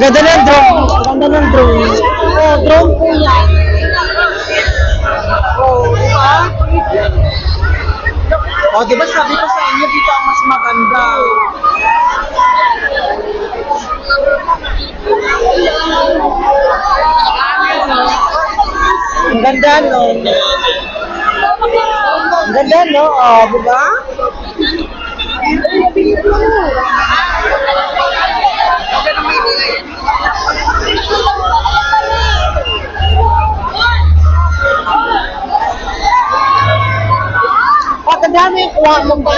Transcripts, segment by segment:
ganda ng drone. Ang ganda ng drone. Oh, drone po yan. Oh, di ba? Oh, di ba sabi ko sa inyo dito ang mas maganda. Ang ganda, no? Ang ganda, no? Oh, di ba? Pagkadami yung kuha mo ba?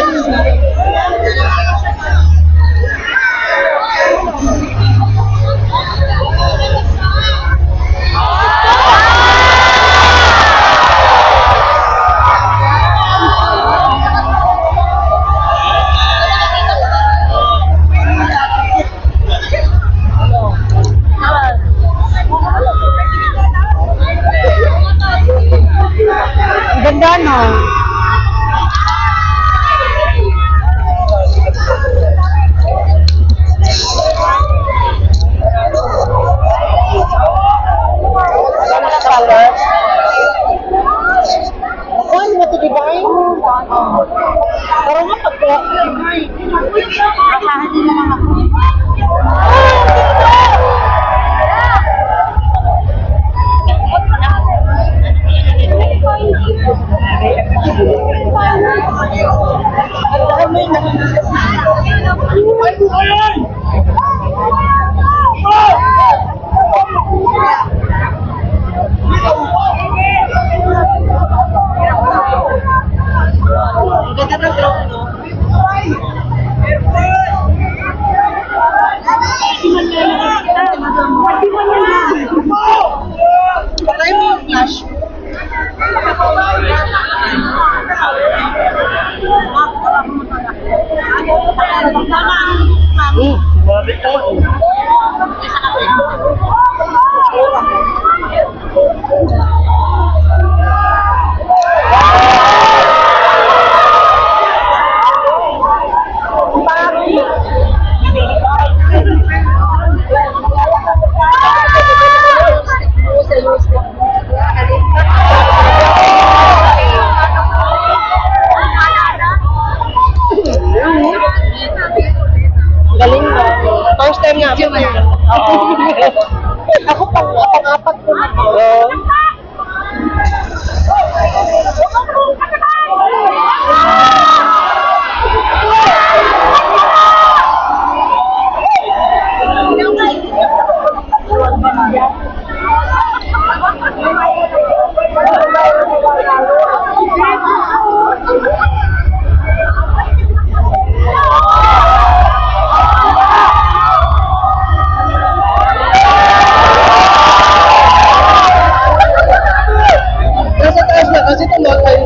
Ang ganda, no? Color. Ako, ano ba ito, diba? Parang nga pagkuha. Asahan nila lang ako. Patay mo yung flash. Galing mo. First time nga ako. Ako pang-apat ko na po. Nasa taas na kasi tumakay.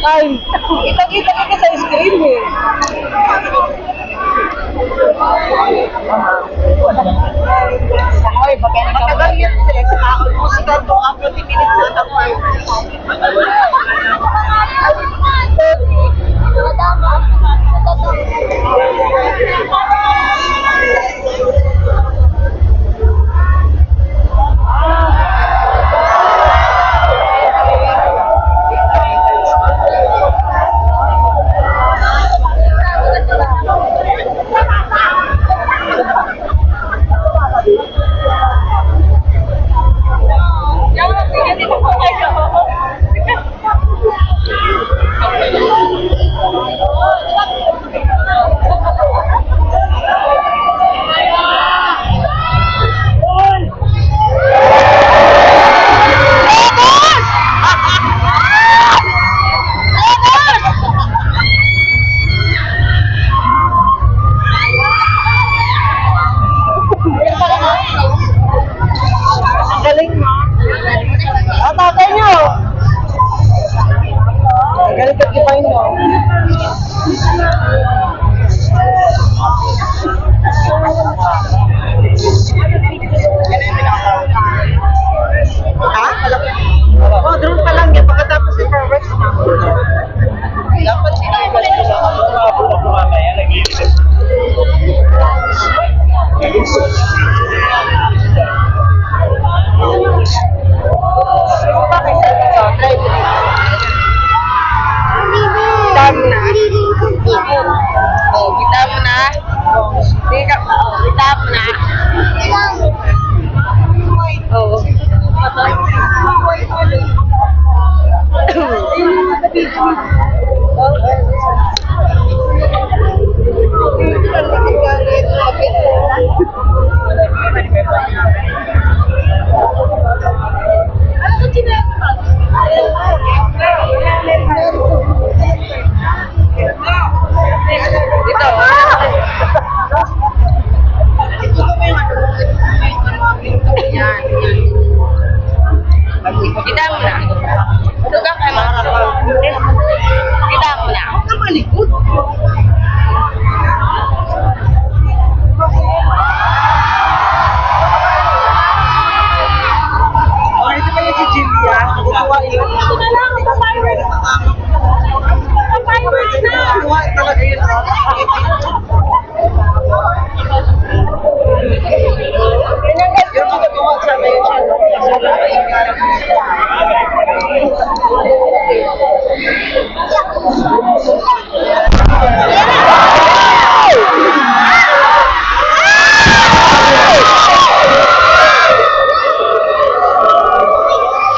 Ay, kita-kita ka sa screen eh. Ay, matagal yun eh. Musical to ang 20 minutes na ako.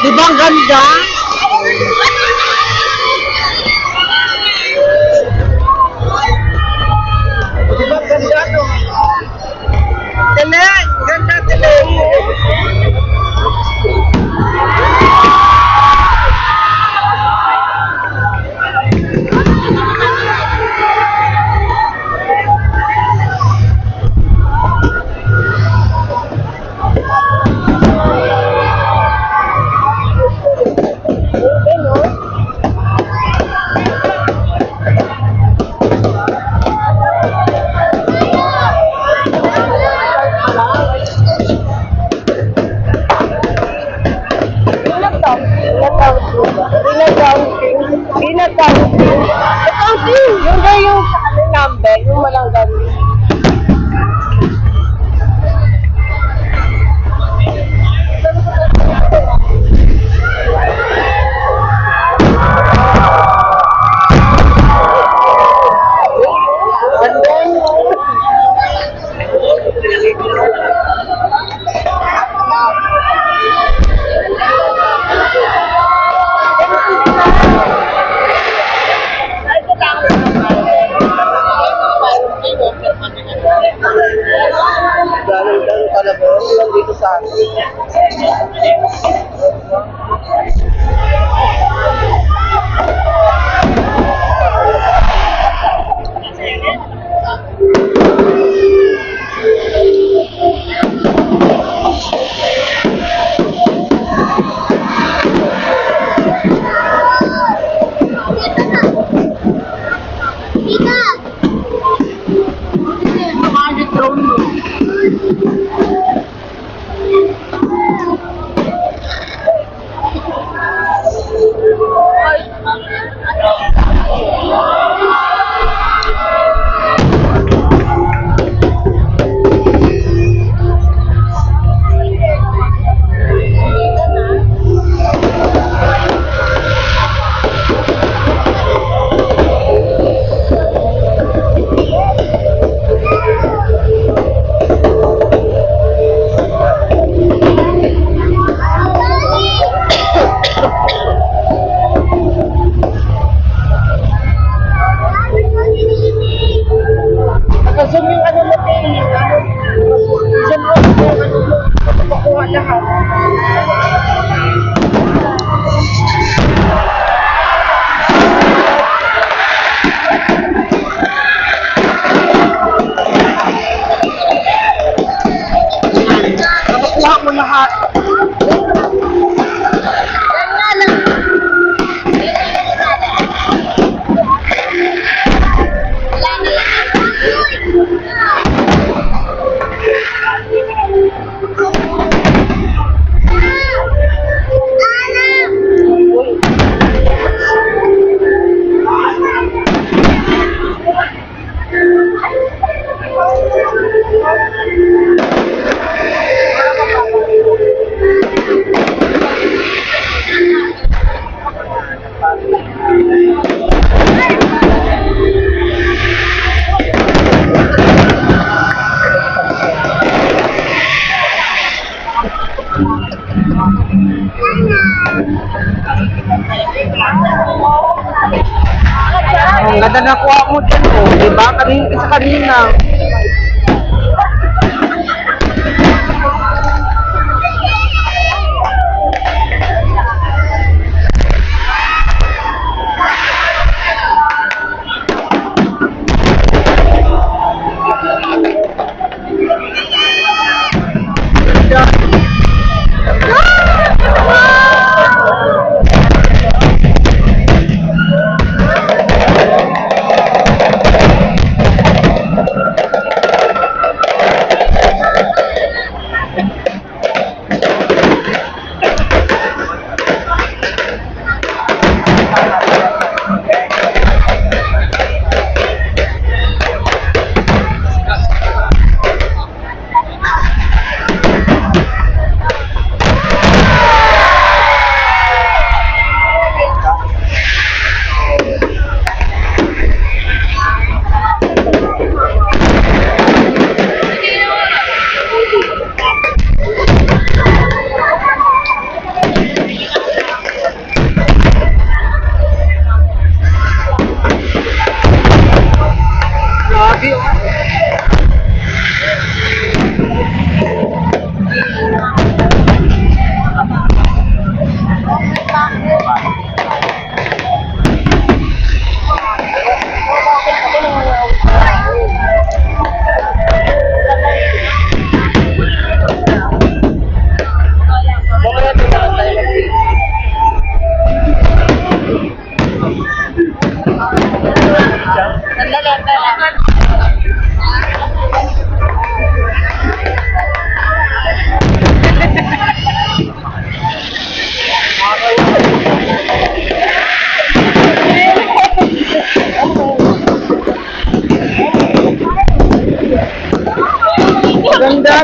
Di ba ang ganda? Di ba ang ganda, no? Tele! Ganda, tele! Yung ba yung number, yung walang ganun. Galing talaga lang dito sa akin. Zoom yung ano mo kayo. Zoom mo yung ano mo. Makukuha lahat. Makukuha mo lahat. Ang ganda na kuha mo dyan, oh. Diba? Kanina.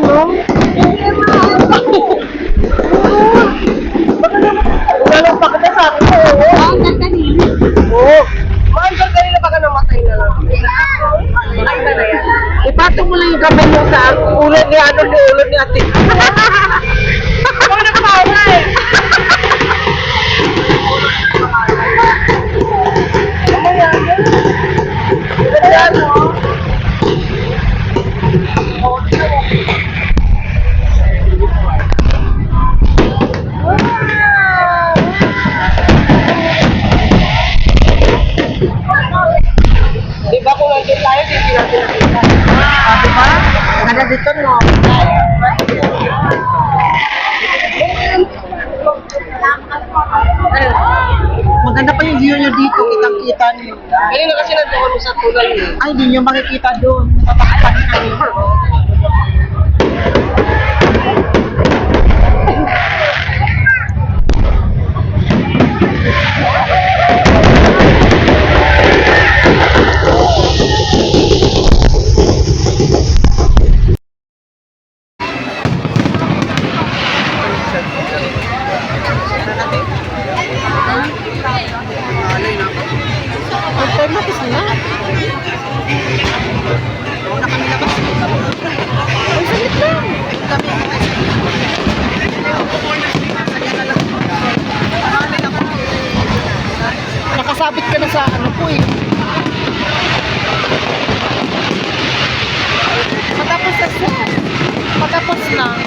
no? Ganun pa kita sabi ko, oo. Hanggang kanina. Oo. Hanggang kanina baka namatay na lang. Ay na yan. Ipatong mo lang yung kamay mo sa ulo ni ulo ni ate. Huwag na kapawa eh. Diba kung nandun tayo, hindi natin nakita. Diba? Ada dito, no? Maganda pa yung view nyo dito, kitang-kita nyo. Kanina kasi nandun sa tulay eh. Ay, hindi nyo makikita doon. Mapapakapan kayo. Matapos na. Una kami labas. Ay, saglit lang. Nakasabit ka na sa ano po eh. Matapos na.